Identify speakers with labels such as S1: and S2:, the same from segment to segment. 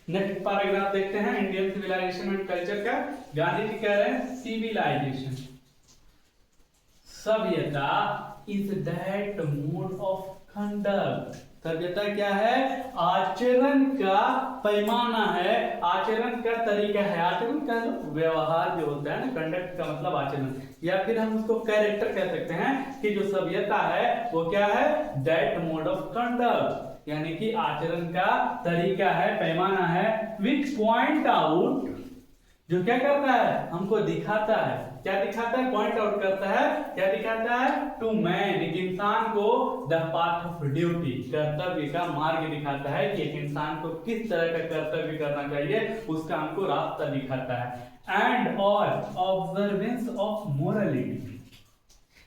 S1: Next paragraph देखते हैं Indian civilisation and culture का। गांधी जी कह रहे हैं सिविलाइजेशन, सभ्यता is that mode of conduct. सभ्यता क्या है? आचरण का पैमाना है, आचरण का तरीका है। आचरण का व्यवहार जो होता है ना, कंडक्ट का मतलब आचरण, या फिर हम उसको कैरेक्टर कह सकते हैं कि जो सभ्यता है वो क्या है? दैट मोड ऑफ कंडक्ट, यानी कि आचरण का तरीका है, पैमाना है, विच पॉइंट आउट, जो क्या करता है? हमको दिखाता है। क्या दिखाता है? पॉइंट आउट करता है। क्या दिखाता है? टू मैन, एक इंसान को द पाथ ऑफ ड्यूटी, कर्तव्य का मार्ग दिखाता है कि एक इंसान को किस तरह का कर्तव्य करना चाहिए, उसका हमको रास्ता दिखाता है। एंड और ऑब्जर्वेंस ऑफ मोरालिटी,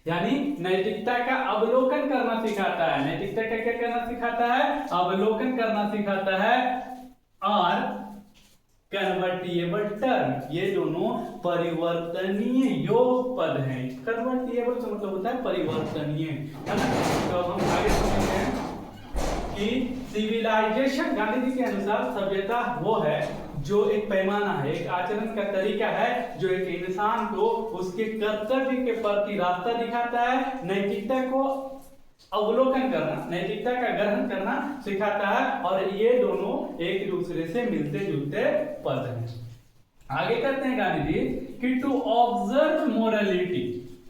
S1: यानी नैतिकता का अवलोकन करना सिखाता है। नैतिकता का क्या करना सिखाता है? अवलोकन करना सिखाता है। और कन्वर्टिएबल टर्म, ये दोनों परिवर्तनीय योग पद हैं। कन्वर्टिएबल का मतलब होता है परिवर्तनीय, है ना? तो हम आगे समझते हैं कि सिविलाइजेशन, गांधी जी के अनुसार सभ्यता वो है जो एक पैमाना है, एक आचरण का तरीका है, जो एक इंसान को उसके कर्तव्य के प्रति रास्ता दिखाता है, नैतिकता को अवलोकन करना, नैतिकता का ग्रहण करना सिखाता है। और ये दोनों एक दूसरे से मिलते जुलते पद हैं। आगे करते हैं गांधी जी कि टू ऑब्जर्व मोरालिटी,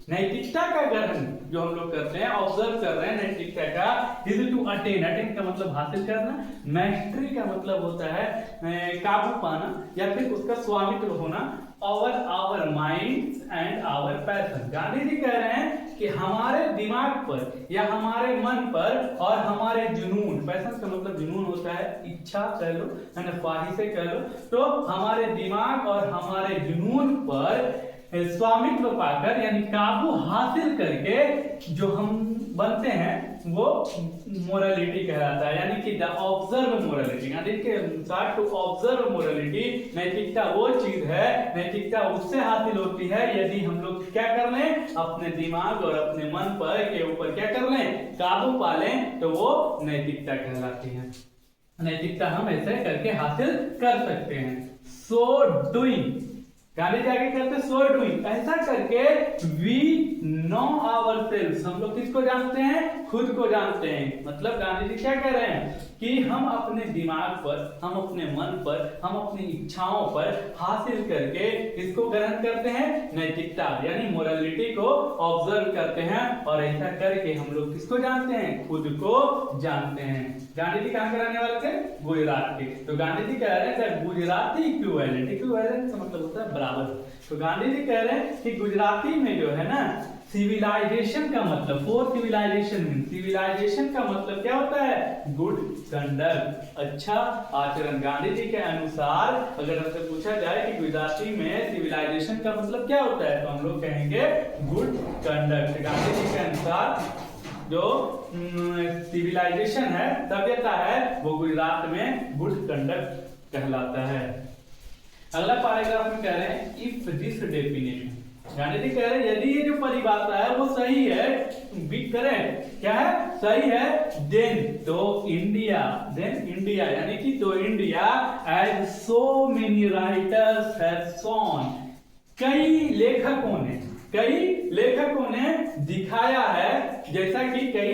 S1: नैतिकता का ग्रहण जो हम लोग करते हैं, ऑब्जर्व कर रहे हैं नैतिकता का, इज टू अटेन, अटेन का मतलब हासिल करना, मैस्ट्री का मतलब होता है काबू पाना या फिर उसका स्वामित्व होना, over our minds and our passion. Gandhi ji कह रहे हैं कि हमारे दिमाग पर या हमारे मन पर और हमारे जुनून, पैशन का मतलब जुनून होता है इच्छा कह लो, है ना, ख्वाहिशें कह लो, तो हमारे दिमाग और हमारे जुनून पर स्वामित्व पाकर, यानी काबू हासिल करके जो हम बनते हैं वो मोरालिटी कहलाता है। यानी कि द ऑब्जर्व मोरालिटी, गांधी के अनुसार टू ऑब्जर्व मोरालिटी, नैतिकता वो चीज है, नैतिकता उससे हासिल होती है यदि हम लोग क्या कर लें? अपने दिमाग और अपने मन पर के ऊपर क्या कर लें? काबू पा लें, तो वो नैतिकता कहलाती है। नैतिकता हम ऐसे करके हासिल कर सकते हैं। सो डूइंग, गांधी जी आगे कहते हैं सो डूइंग, ऐसा करके वी नो आवरसेल्व्स, हम लोग किसको जानते हैं? खुद को जानते हैं। मतलब गांधी जी क्या कह रहे हैं कि हम अपने दिमाग पर, हम अपने मन पर, हम अपनी इच्छाओं पर हासिल करके इसको ग्रहण करते हैं, नैतिकता यानी मोरालिटी को ऑब्जर्व करते हैं, और ऐसा करके हम लोग किसको जानते हैं? खुद को जानते हैं। गांधी जी कहां के रहने वाले थे? गुजरात के। तो गांधी जी कह रहे हैं गुजराती इक्विवेलेंट, इक्विवेलेंट का मतलब होता है बराबर। तो गांधी जी कह रहे हैं कि गुजराती में जो है ना, सिविलाइजेशन का मतलब, फोर सिविलाइजेशन में, सिविलाइजेशन का मतलब क्या होता है? गुड कंडक्ट, अच्छा आचरण। गांधी जी के अनुसार अगर हमसे पूछा जाए कि गुजराती में सिविलाइजेशन का मतलब क्या होता है, तो हम लोग कहेंगे गुड कंडक्ट। गांधी जी के अनुसार जो सिविलाइजेशन है, सभ्यता है, वो गुजरात में गुड कंडक्ट कहलाता है। अगला पैराग्राफ में कह रहे हैं if this definition, Gandhi ji कह रहे हैं यदि ये जो परिभाषा है वो सही है, बी करेक्ट, क्या है? सही है, देन तो इंडिया, देन इंडिया यानी कि तो India as so many writers have shown, कई लेखकों ने दिखाया है, जैसा कि कई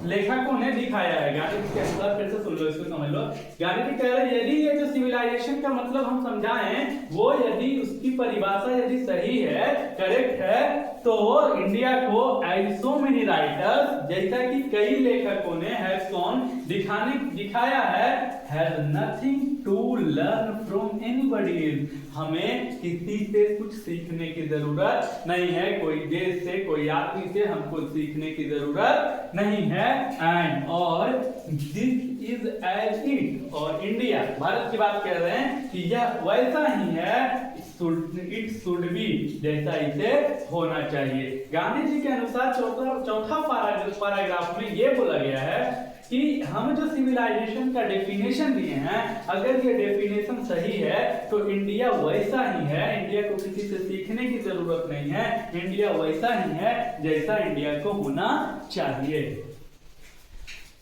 S1: लेखकों ने दिखाया है। गांधी जी के अनुसार, फिर से सुन लो, इसको समझ लो। गांधी जी कह रहे हैं यदि ये जो सिविलाइजेशन का मतलब हम समझाएं, वो यदि उसकी परिभाषा यदि सही है, करेक्ट है, तो इंडिया को एज सो मेनी राइटर्स, जैसा कि कई लेखकों ने हैव शोन, दिखाया है, has nothing to learn from anybody else, हमें किसी से कुछ सीखने की जरूरत नहीं है, कोई देश से, कोई आदमी से हमको सीखने की जरूरत नहीं है। एंड और दिस इज एज इट, और इंडिया, भारत की बात कर रहे हैं कि यह वैसा ही है, इट शुड बी, जैसा इसे होना चाहिए। गांधी जी के अनुसार चौथा पैराग्राफ में यह बोला गया है कि हम जो सिविलाइजेशन का डेफिनेशन दिए हैं, अगर ये डेफिनेशन सही है तो इंडिया वैसा ही है, इंडिया को किसी से सीखने की जरूरत नहीं है, इंडिया वैसा ही है जैसा इंडिया को होना चाहिए।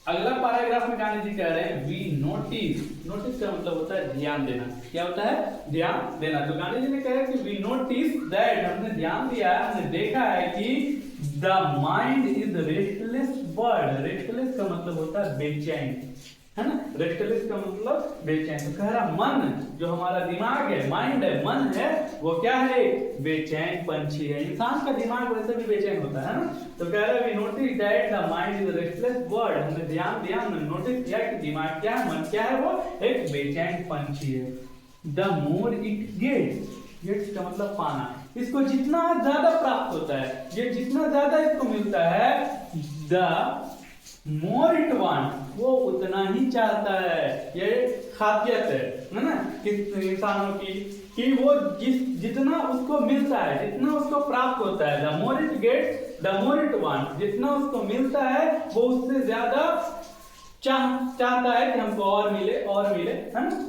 S1: अगला पैराग्राफ में गांधी जी कह रहे हैं वी नोटिस। नोटिस का मतलब होता है ध्यान देना। क्या होता है? ध्यान देना। तो गांधी जी ने कहा कि वी नोटिस दैट, हमने ध्यान दिया है, हमने देखा है कि the mind is restless bird. Restless का मतलब होता है बेचैन, है ना। रेस्टलेस का मतलब बेचैन। तो कह रहा मन, जो हमारा दिमाग है, माइंड है, मन है, वो क्या है? बेचैन पंछी है। इंसान का दिमाग वैसे भी बेचैन होता है ना। तो कह रहा है we notice that the mind is restless bird. हमने ध्यान दिया, हमने नोटिस किया कि दिमाग क्या है, मन क्या है, वो एक बेचैन पंछी है। The more it gets, gets का मतलब पाना, इसको जितना ज्यादा प्राप्त होता है, ये जितना ज्यादा इसको मिलता है, द मोर इट वांट, वो उतना ही चाहता है। ये खासियत है ना इंसानों की, कि वो जितना उसको मिलता है, जितना उसको प्राप्त होता है, the more it gets the more it want, जितना उसको मिलता है वो उससे ज्यादा चाहता है कि हमको और मिले, है ना।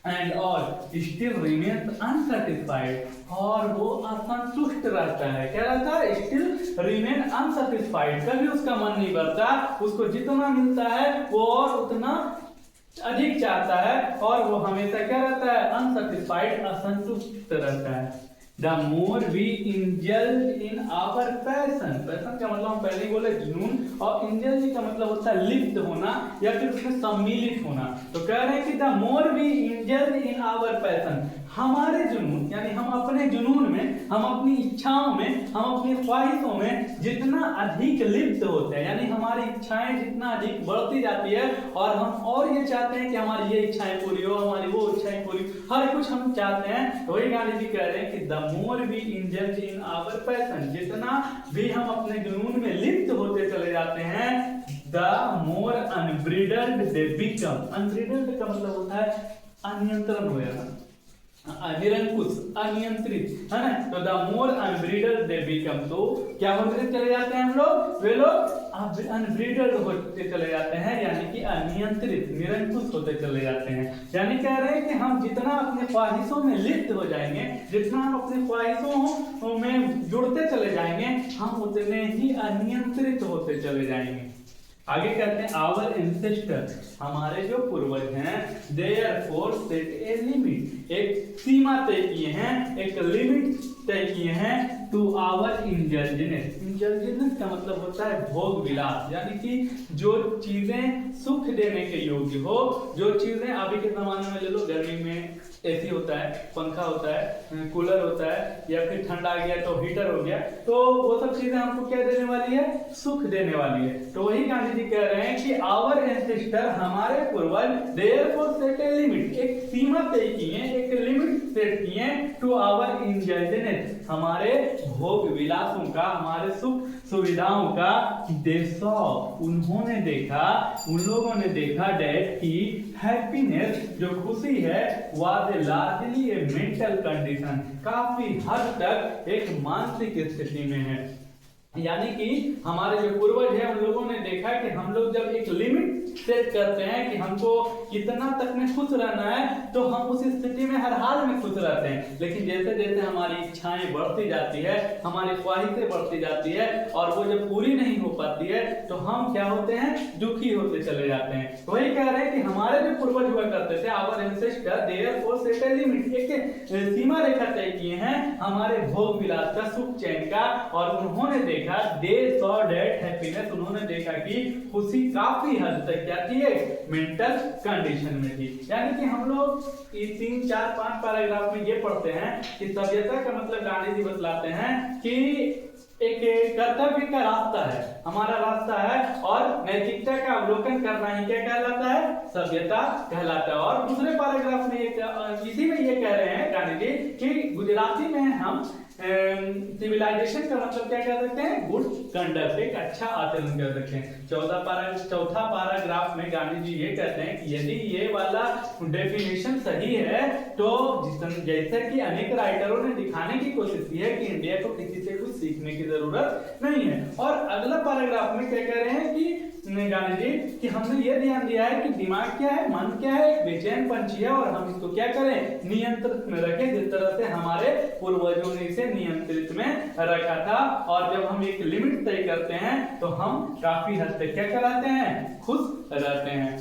S1: एंड और स्टिल रिमेन्स अनसेटिस्फाइड, और वो असंतुष्ट रहता है। क्या रहता है? स्टिल रिमेन अनसेटिस्फाइड, कभी उसका मन नहीं भरता, उसको जितना मिलता है वो और उतना अधिक चाहता है, और वो हमेशा क्या रहता है? अनसेटिस्फाइड, असंतुष्ट रहता है। The more we indulge in our passion, passion का मतलब हम पहले ही बोले जुनून, और indulge का मतलब होता है लिप्त होना या फिर उसमें सम्मिलित होना। तो कह रहे हैं कि the more we indulge in our passion, हमारे जुनून यानी हम अपने जुनून में, हम अपनी इच्छाओं में, हम अपनी ख्वाहिशों में जितना अधिक लिप्त होते हैं, यानी हमारी इच्छाएं जितना अधिक बढ़ती जाती है, और हम और ये चाहते हैं कि हमारी ये इच्छाएं पूरी हो, हमारी वो इच्छाएं पूरी, हर कुछ हम चाहते हैं। तो वही गांधी जी कह रहे हैं कि the more we indulge in our passion, जितना भी हम अपने जुनून में लिप्त होते चले जाते हैं, the more unbridled they become. Unbridled का मतलब होता है अनियंत्रण हो जाना, निरंकुश, अनियंत्रित, है ना। तो the more unbridled they become, तो क्या होते चले जाते हैं हम लोग? वे लोग अनब्रिडल्ड होते चले जाते हैं, यानी कि अनियंत्रित, निरंकुश होते चले जाते हैं। यानी कह रहे हैं कि हम जितना अपने ख्वाहिशों में लिप्त हो जाएंगे, जितना हम अपनी ख्वाहिशों में जुड़ते चले जाएंगे, हम उतने ही अनियंत्रित होते चले जाएंगे। आगे कहते हैं आवर एंसेस्टर, हमारे जो पूर्वज हैं, देयरफॉर सेट ए लिमिट, एक सीमा तय किए हैं, एक लिमिट तय किए हैं, टू आवर इंडल्जेंस। इंडल्जेंस का मतलब होता है भोग विलास, यानी कि जो चीजें सुख देने के योग्य हो, जो चीजें अभी के जमाने में ले लो, गर्मी में एसी होता है, पंखा होता है, कूलर होता है, या फिर ठंडा आ गया तो हीटर हो गया, तो वो सब चीजें हमको क्या देने वाली है? सुख देने वाली है। तो वही गांधी जी कह रहे हैं कि आवर एंसेस्टर, हमारे पूर्वज, देयरफॉर सेट ए लिमिट, एक सीमा तय की है, एक लिमिट सेट की है, टू आवर इंडल्जेंस, हमारे भोग विलासों का, हमारे सुख सुविधाओं का। दे सॉ, उन्होंने देखा, उन लोगों ने देखा, डैट की हैप्पीनेस, जो खुशी है, was largely A mental condition, काफी हद तक एक मानसिक स्थिति में है। यानी कि हमारे जो पूर्वज हैं, उन लोगों ने देखा कि हम लोग जब एक लिमिट सेट करते हैं कि हमको कितना तक में खुश रहना है, तो हम उस स्थिति में हर हाल में खुश रहते हैं। लेकिन जैसे जैसे हमारी इच्छाएं बढ़ती जाती है, हमारी ख्वाहिशें बढ़ती जाती है, और वो जब पूरी नहीं हो पाती है, तो हम क्या होते हैं? दुखी होते चले जाते हैं। वही कह रहे हैं कि हमारे जो पूर्वज हुआ करते थे, our ancestor, therefore set a limit, एक सीमा रेखा तय किए हैं हमारे भोग विलास का, सुख चैन का, और उन्होंने देखा, दे सॉ दैट हैप्पीनेस, उन्होंने देखा कि खुशी काफी हद तक क्या थी? मेंटल कंडीशन में थी। यानी कि हम लोग इस 3, 4, 5 पैराग्राफ में ये पढ़ते हैं कि सभ्यता का मतलब गांधी जी बतलाते हैं कि एक कर्तव्य का रास्ता है, हमारा रास्ता है, और नैतिकता का अवलोकन करना ही क्या कहलाता है? सभ्यता कहलाता है। और दूसरे पैराग्राफ में इसी में ये कह रहे हैं गांधी जी कि गुजराती में हम सिविलाइजेशन का मतलब क्या कह सकते हैं? गुड कंडक्ट, एक अच्छा आचरण कह सकते हैं। चौथा पैराग्राफ में गांधी जी ये कहते हैं कि यदि ये वाला डेफिनेशन सही है, तो जैसे कि अनेक राइटरों ने दिखाने की कोशिश की है कि इंडिया को किसी से कुछ सीखने की जरूरत नहीं है। और अगला पैराग्राफ में क्या कह रहे हैं कि गांधी जी कि हमने ये ध्यान दिया है कि दिमाग क्या है, मन क्या है, एक बेचैन पंछी है और हम इसको क्या करें, नियंत्रित में रखें, जिस तरह से हमारे पूर्वजों ने इसे नियंत्रित में रखा था। और जब हम एक लिमिट तय करते हैं तो हम काफी हद तक क्या कराते हैं, खुश रहते हैं।